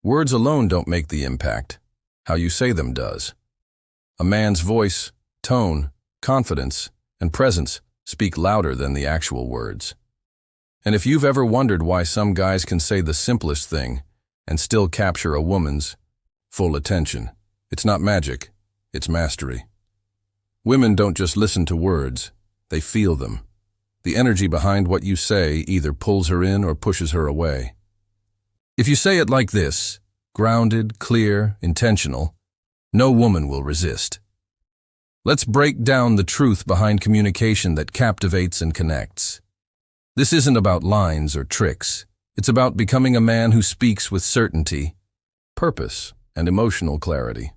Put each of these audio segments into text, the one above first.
Words alone don't make the impact. How you say them does. A man's voice, tone, confidence, and presence speak louder than the actual words. And if you've ever wondered why some guys can say the simplest thing and still capture a woman's full attention, it's not magic, it's mastery. Women don't just listen to words, they feel them. The energy behind what you say either pulls her in or pushes her away. If you say it like this, grounded, clear, intentional, no woman will resist. Let's break down the truth behind communication that captivates and connects. This isn't about lines or tricks. It's about becoming a man who speaks with certainty, purpose, and emotional clarity.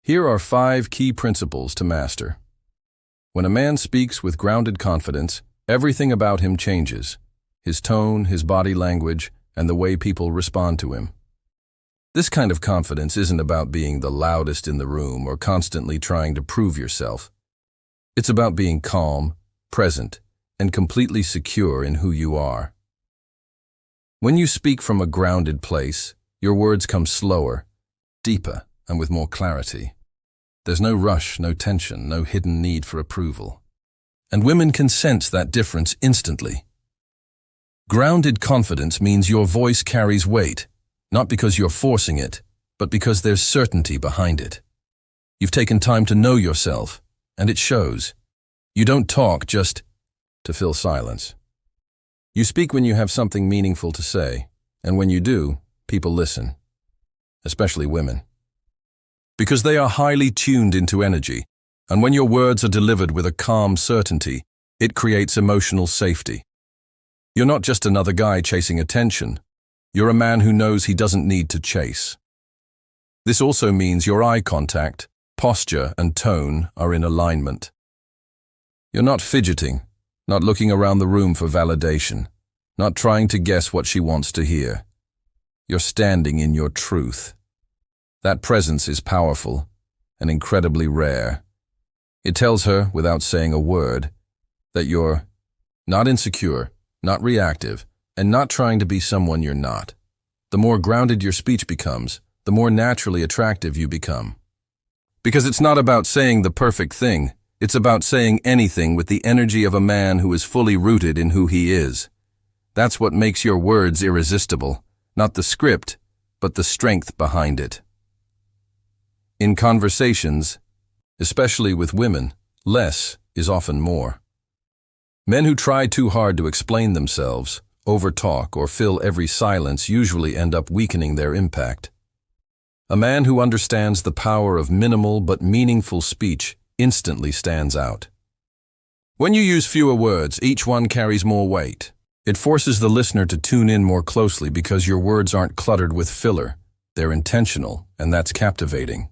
Here are 5 key principles to master. When a man speaks with grounded confidence, everything about him changes. His tone, his body language, and the way people respond to him. This kind of confidence isn't about being the loudest in the room or constantly trying to prove yourself. It's about being calm, present, and completely secure in who you are. When you speak from a grounded place, your words come slower, deeper, and with more clarity. There's no rush, no tension, no hidden need for approval. And women can sense that difference instantly. Grounded confidence means your voice carries weight, not because you're forcing it, but because there's certainty behind it. You've taken time to know yourself, and it shows. You don't talk just to fill silence. You speak when you have something meaningful to say, and when you do, people listen, especially women. Because they are highly tuned into energy, and when your words are delivered with a calm certainty, it creates emotional safety. You're not just another guy chasing attention. You're a man who knows he doesn't need to chase. This also means your eye contact, posture, and tone are in alignment. You're not fidgeting, not looking around the room for validation, not trying to guess what she wants to hear. You're standing in your truth. That presence is powerful and incredibly rare. It tells her, without saying a word, that you're not insecure, not reactive, and not trying to be someone you're not. The more grounded your speech becomes, the more naturally attractive you become. Because it's not about saying the perfect thing, it's about saying anything with the energy of a man who is fully rooted in who he is. That's what makes your words irresistible, not the script, but the strength behind it. In conversations, especially with women, less is often more. Men who try too hard to explain themselves, overtalk, or fill every silence usually end up weakening their impact. A man who understands the power of minimal but meaningful speech instantly stands out. When you use fewer words, each one carries more weight. It forces the listener to tune in more closely because your words aren't cluttered with filler. They're intentional, and that's captivating.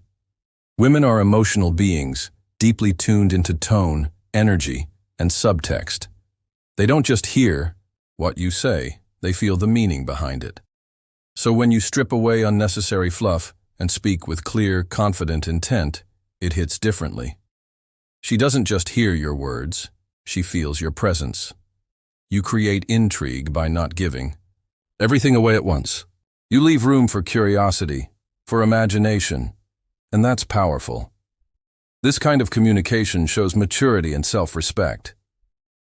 Women are emotional beings, deeply tuned into tone, energy, and subtext. They don't just hear what you say, they feel the meaning behind it. So when you strip away unnecessary fluff and speak with clear, confident intent, it hits differently. She doesn't just hear your words, she feels your presence. You create intrigue by not giving everything away at once. You leave room for curiosity, for imagination, and that's powerful. This kind of communication shows maturity and self-respect.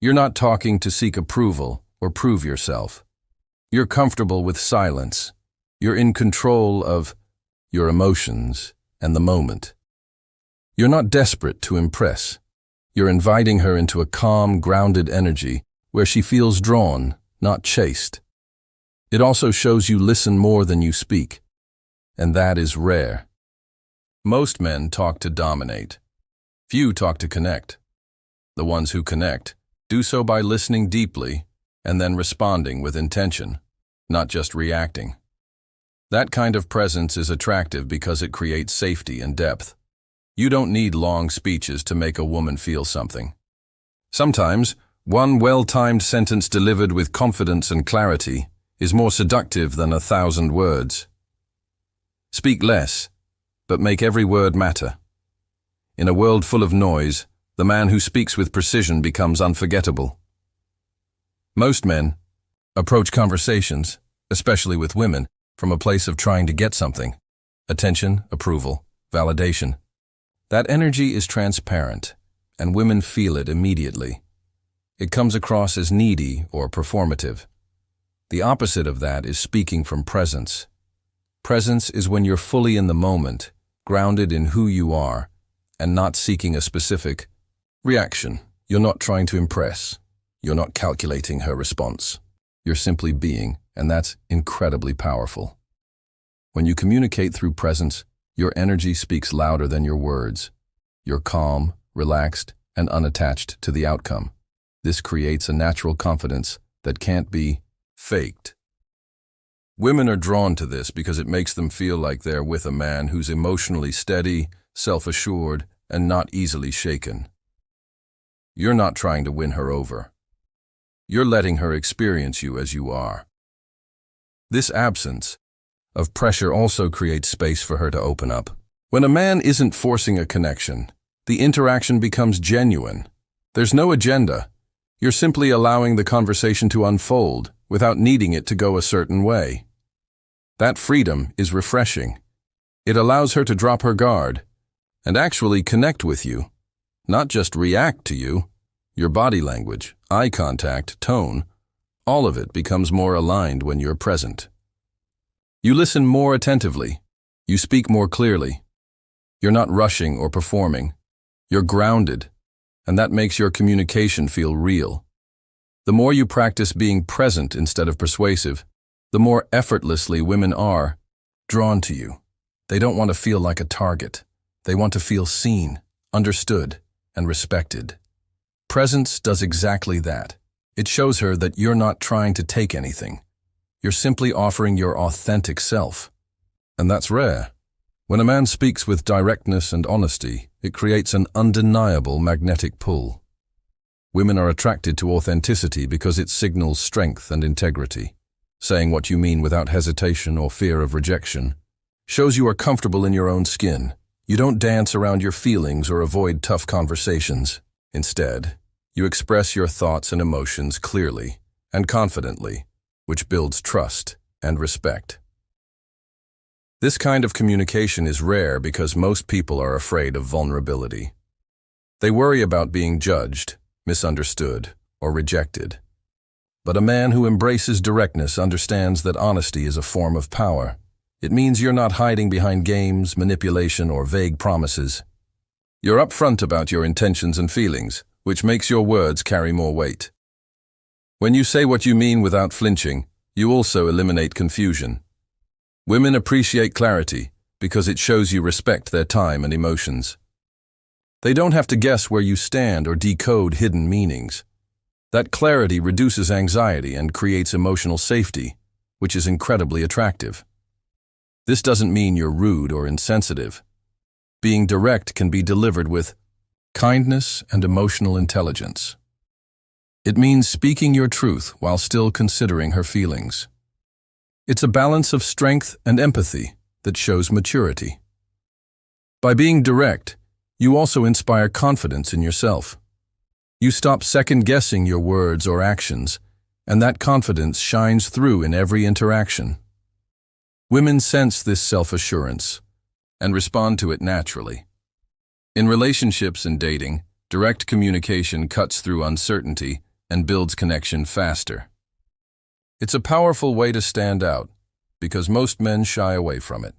You're not talking to seek approval or prove yourself. You're comfortable with silence. You're in control of your emotions and the moment. You're not desperate to impress. You're inviting her into a calm, grounded energy where she feels drawn, not chased. It also shows you listen more than you speak, and that is rare. Most men talk to dominate. Few talk to connect. The ones who connect do so by listening deeply and then responding with intention, not just reacting. That kind of presence is attractive because it creates safety and depth. You don't need long speeches to make a woman feel something. Sometimes, one well-timed sentence delivered with confidence and clarity is more seductive than 1,000 words. Speak less, but make every word matter. In a world full of noise, the man who speaks with precision becomes unforgettable. Most men approach conversations, especially with women, from a place of trying to get something, attention, approval, validation. That energy is transparent, and women feel it immediately. It comes across as needy or performative. The opposite of that is speaking from presence. Presence is when you're fully in the moment, grounded in who you are, and not seeking a specific reaction. You're not trying to impress. You're not calculating her response. You're simply being, and that's incredibly powerful. When you communicate through presence, your energy speaks louder than your words. You're calm, relaxed, and unattached to the outcome. This creates a natural confidence that can't be faked. Women are drawn to this because it makes them feel like they're with a man who's emotionally steady, self-assured, and not easily shaken. You're not trying to win her over. You're letting her experience you as you are. This absence of pressure also creates space for her to open up. When a man isn't forcing a connection, the interaction becomes genuine. There's no agenda. You're simply allowing the conversation to unfold without needing it to go a certain way. That freedom is refreshing. It allows her to drop her guard and actually connect with you, not just react to you. Your body language, eye contact, tone, all of it becomes more aligned when you're present. You listen more attentively. You speak more clearly. You're not rushing or performing. You're grounded, and that makes your communication feel real. The more you practice being present instead of persuasive, the more effortlessly women are drawn to you. They don't want to feel like a target. They want to feel seen, understood, and respected. Presence does exactly that. It shows her that you're not trying to take anything. You're simply offering your authentic self. And that's rare. When a man speaks with directness and honesty, it creates an undeniable magnetic pull. Women are attracted to authenticity because it signals strength and integrity. Saying what you mean without hesitation or fear of rejection shows you are comfortable in your own skin. You don't dance around your feelings or avoid tough conversations. Instead, you express your thoughts and emotions clearly and confidently, which builds trust and respect. This kind of communication is rare because most people are afraid of vulnerability. They worry about being judged, misunderstood, or rejected. But a man who embraces directness understands that honesty is a form of power. It means you're not hiding behind games, manipulation, or vague promises. You're upfront about your intentions and feelings, which makes your words carry more weight. When you say what you mean without flinching, you also eliminate confusion. Women appreciate clarity because it shows you respect their time and emotions. They don't have to guess where you stand or decode hidden meanings. That clarity reduces anxiety and creates emotional safety, which is incredibly attractive. This doesn't mean you're rude or insensitive. Being direct can be delivered with kindness and emotional intelligence. It means speaking your truth while still considering her feelings. It's a balance of strength and empathy that shows maturity. By being direct, you also inspire confidence in yourself. You stop second-guessing your words or actions, and that confidence shines through in every interaction. Women sense this self-assurance and respond to it naturally. In relationships and dating, direct communication cuts through uncertainty and builds connection faster. It's a powerful way to stand out because most men shy away from it.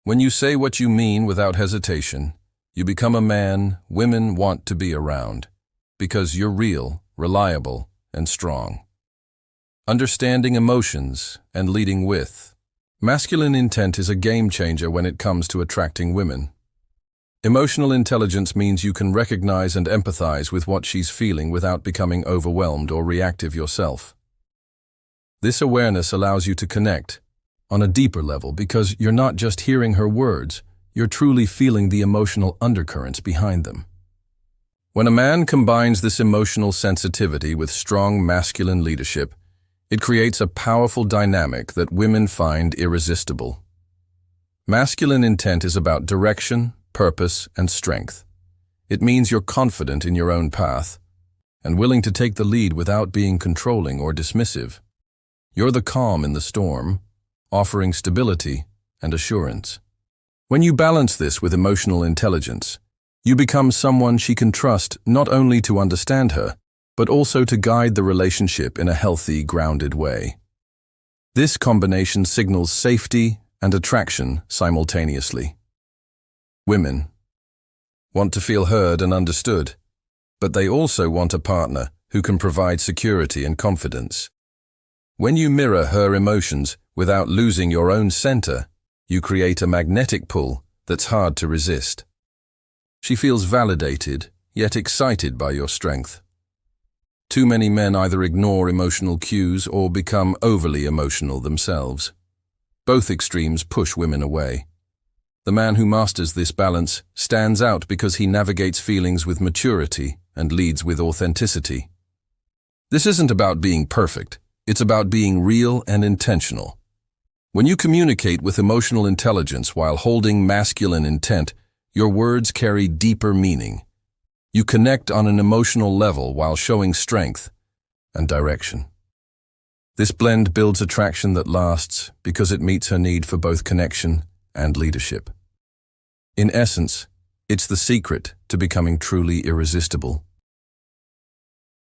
When you say what you mean without hesitation, you become a man women want to be around because you're real, reliable, and strong. Understanding emotions and leading with. Masculine intent is a game changer when it comes to attracting women. Emotional intelligence means you can recognize and empathize with what she's feeling without becoming overwhelmed or reactive yourself. This awareness allows you to connect on a deeper level because you're not just hearing her words, you're truly feeling the emotional undercurrents behind them. When a man combines this emotional sensitivity with strong masculine leadership, it creates a powerful dynamic that women find irresistible. Masculine intent is about direction, purpose, and strength. It means you're confident in your own path and willing to take the lead without being controlling or dismissive. You're the calm in the storm, offering stability and assurance. When you balance this with emotional intelligence, you become someone she can trust not only to understand her, but also to guide the relationship in a healthy, grounded way. This combination signals safety and attraction simultaneously. Women want to feel heard and understood, but they also want a partner who can provide security and confidence. When you mirror her emotions without losing your own center, you create a magnetic pull that's hard to resist. She feels validated, yet excited by your strength. Too many men either ignore emotional cues or become overly emotional themselves. Both extremes push women away. The man who masters this balance stands out because he navigates feelings with maturity and leads with authenticity. This isn't about being perfect, it's about being real and intentional. When you communicate with emotional intelligence while holding masculine intent, your words carry deeper meaning. You connect on an emotional level while showing strength and direction. This blend builds attraction that lasts because it meets her need for both connection and leadership. In essence, it's the secret to becoming truly irresistible.